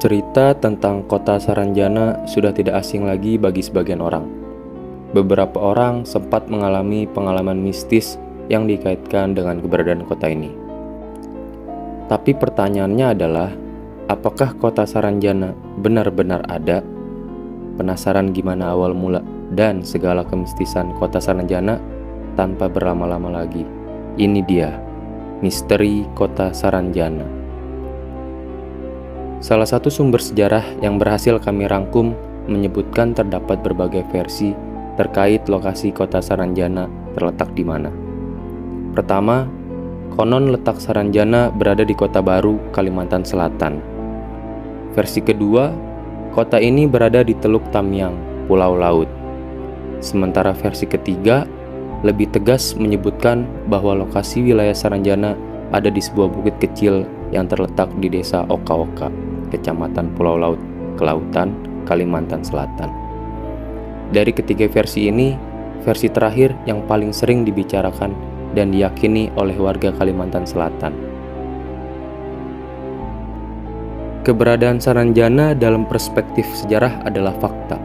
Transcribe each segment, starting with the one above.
Cerita tentang kota Saranjana sudah tidak asing lagi bagi sebagian orang. Beberapa orang sempat mengalami pengalaman mistis yang dikaitkan dengan keberadaan kota ini. Tapi pertanyaannya adalah, apakah kota Saranjana benar-benar ada? Penasaran gimana awal mula dan segala kemistisan kota Saranjana? Tanpa berlama-lama lagi, ini dia, misteri kota Saranjana. Salah satu sumber sejarah yang berhasil kami rangkum menyebutkan terdapat berbagai versi terkait lokasi kota Saranjana terletak di mana. Pertama, konon letak Saranjana berada di Kota Baru, Kalimantan Selatan. Versi kedua, kota ini berada di Teluk Tamiang, Pulau Laut. Sementara versi ketiga, lebih tegas menyebutkan bahwa lokasi wilayah Saranjana ada di sebuah bukit kecil yang terletak di desa Oka-Oka, Kecamatan Pulau Laut, Kelautan, Kalimantan Selatan. Dari ketiga versi ini, versi terakhir yang paling sering dibicarakan dan diyakini oleh warga Kalimantan Selatan. Keberadaan Saranjana dalam perspektif sejarah adalah fakta.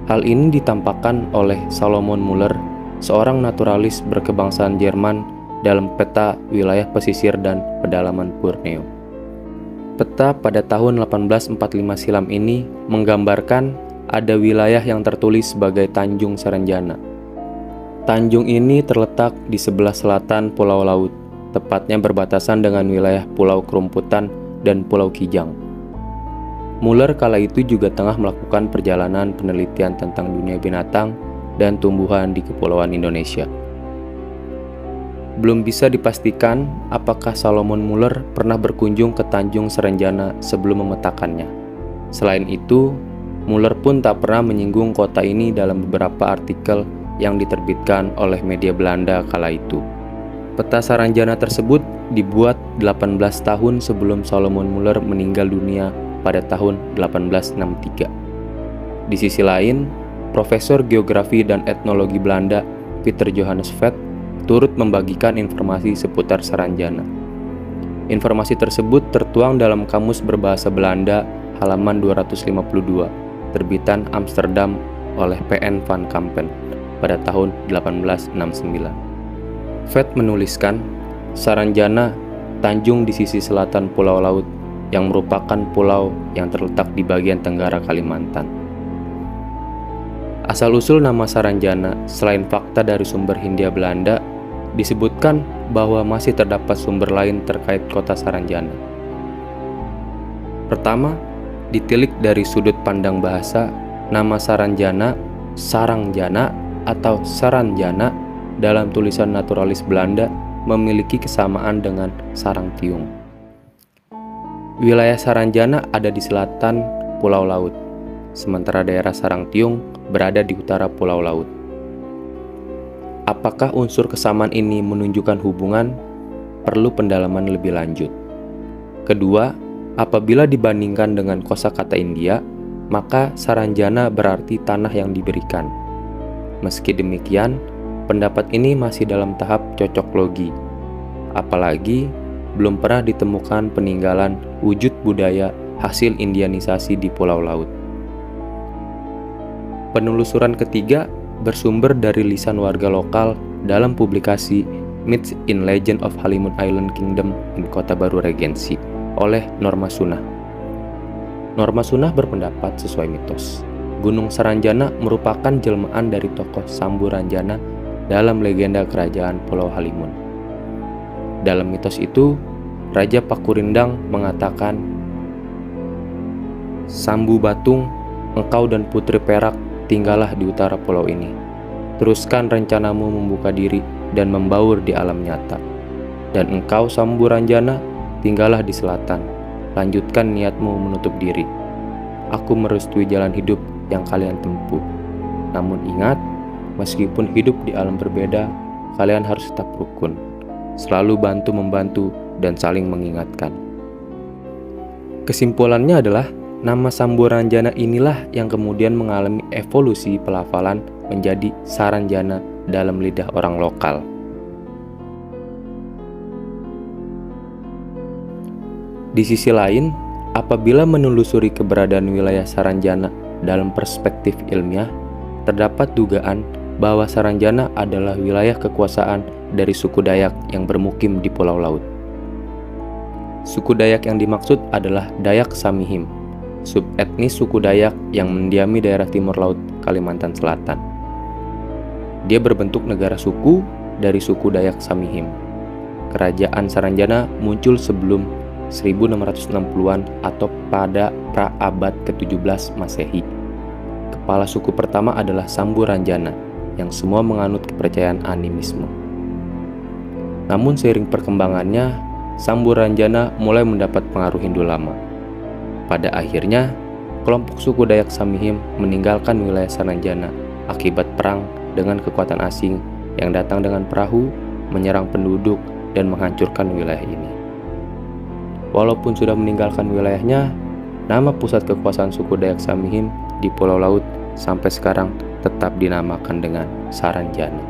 Hal ini ditampakkan oleh Salomon Muller, seorang naturalis berkebangsaan Jerman dalam peta wilayah pesisir dan pedalaman Borneo. Peta pada tahun 1845 silam ini menggambarkan ada wilayah yang tertulis sebagai Tanjung Saranjana. Tanjung ini terletak di sebelah selatan Pulau Laut, tepatnya berbatasan dengan wilayah Pulau Kerumputan dan Pulau Kijang. Muller kala itu juga tengah melakukan perjalanan penelitian tentang dunia binatang dan tumbuhan di Kepulauan Indonesia. Belum bisa dipastikan apakah Salomon Muller pernah berkunjung ke Tanjung Saranjana sebelum memetakannya. Selain itu, Muller pun tak pernah menyinggung kota ini dalam beberapa artikel yang diterbitkan oleh media Belanda kala itu. Peta Saranjana tersebut dibuat 18 tahun sebelum Salomon Muller meninggal dunia pada tahun 1863. Di sisi lain, Profesor Geografi dan Etnologi Belanda Peter Johannes Vet turut membagikan informasi seputar Saranjana. Informasi tersebut tertuang dalam Kamus Berbahasa Belanda halaman 252, terbitan Amsterdam oleh P.N. van Kampen pada tahun 1869. Vet menuliskan, Saranjana, tanjung di sisi selatan Pulau Laut, yang merupakan pulau yang terletak di bagian tenggara Kalimantan. Asal-usul nama Saranjana, selain fakta dari sumber Hindia Belanda, disebutkan bahwa masih terdapat sumber lain terkait kota Saranjana. Pertama, ditilik dari sudut pandang bahasa, nama Saranjana, Sarangjana, atau Saranjana dalam tulisan naturalis Belanda memiliki kesamaan dengan Sarangtiung. Wilayah Saranjana ada di selatan Pulau Laut, sementara daerah Sarangtiung berada di utara Pulau Laut. Apakah unsur kesamaan ini menunjukkan hubungan? Perlu pendalaman lebih lanjut. Kedua, apabila dibandingkan dengan kosakata India, maka Saranjana berarti tanah yang diberikan. Meski demikian, pendapat ini masih dalam tahap cocok logi. Apalagi, belum pernah ditemukan peninggalan wujud budaya hasil indianisasi di Pulau Laut. Penelusuran ketiga bersumber dari lisan warga lokal dalam publikasi Myths in Legend of Halimoon Island Kingdom in Kota Baru Regency oleh Norma Sunah. Norma Sunah berpendapat sesuai mitos, Gunung Saranjana merupakan jelmaan dari tokoh Samburanjana dalam legenda kerajaan Pulau Halimoon. Dalam mitos itu, Raja Pakurindang mengatakan, "Sambu Batung, engkau dan Putri Perak tinggallah di utara pulau ini. Teruskan rencanamu membuka diri dan membaur di alam nyata. Dan engkau Samburanjana, tinggallah di selatan. Lanjutkan niatmu menutup diri. Aku merestui jalan hidup yang kalian tempuh. Namun ingat, meskipun hidup di alam berbeda, kalian harus tetap rukun. Selalu bantu-membantu dan saling mengingatkan." Kesimpulannya adalah, nama Samburanjana inilah yang kemudian mengalami evolusi pelafalan menjadi Saranjana dalam lidah orang lokal. Di sisi lain, Apabila menelusuri keberadaan wilayah Saranjana dalam perspektif ilmiah, terdapat dugaan bahwa Saranjana adalah wilayah kekuasaan dari suku Dayak yang bermukim di Pulau Laut. Suku Dayak yang dimaksud adalah Dayak Samihim, subetnis suku Dayak yang mendiami daerah timur laut Kalimantan Selatan. Dia berbentuk negara suku dari suku Dayak Samihim. Kerajaan Saranjana muncul sebelum 1660-an atau pada pra-abad ke-17 Masehi. Kepala suku pertama adalah Samburanjana, yang semua menganut kepercayaan animisme. Namun seiring perkembangannya, Samburanjana mulai mendapat pengaruh Hindu lama. Pada akhirnya, kelompok suku Dayak Samihim meninggalkan wilayah Saranjana akibat perang dengan kekuatan asing yang datang dengan perahu, menyerang penduduk, dan menghancurkan wilayah ini. Walaupun sudah meninggalkan wilayahnya, nama pusat kekuasaan suku Dayak Samihim di Pulau Laut sampai sekarang tetap dinamakan dengan Saranjana.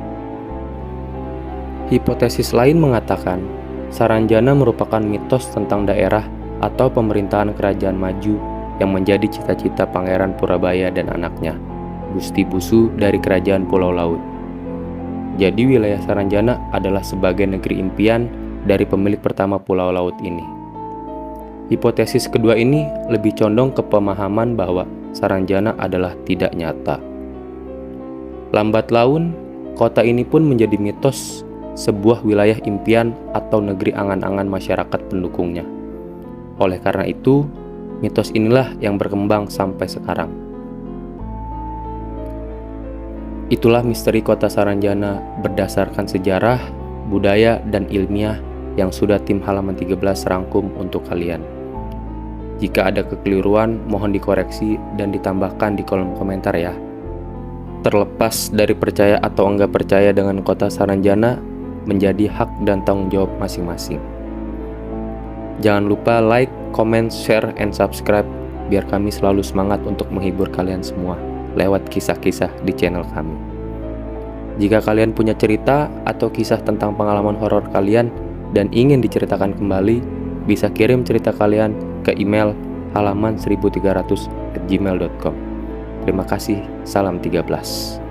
Hipotesis lain mengatakan, Saranjana merupakan mitos tentang daerah atau pemerintahan kerajaan maju yang menjadi cita-cita Pangeran Purabaya dan anaknya, Gusti Busu dari Kerajaan Pulau Laut. Jadi wilayah Saranjana adalah sebagai negeri impian dari pemilik pertama Pulau Laut ini. Hipotesis kedua ini lebih condong ke pemahaman bahwa Saranjana adalah tidak nyata. Lambat laun, kota ini pun menjadi mitos sebuah wilayah impian atau negeri angan-angan masyarakat pendukungnya. Oleh karena itu, mitos inilah yang berkembang sampai sekarang. Itulah misteri kota Saranjana berdasarkan sejarah, budaya, dan ilmiah yang sudah tim halaman 13 rangkum untuk kalian. Jika ada kekeliruan, mohon dikoreksi dan ditambahkan di kolom komentar ya. Terlepas dari percaya atau enggak percaya dengan kota Saranjana, menjadi hak dan tanggung jawab masing-masing. Jangan lupa like, comment, share, and subscribe biar kami selalu semangat untuk menghibur kalian semua lewat kisah-kisah di channel kami. Jika kalian punya cerita atau kisah tentang pengalaman horor kalian dan ingin diceritakan kembali, bisa kirim cerita kalian ke email halaman 1300@gmail.com. Terima kasih, salam 13.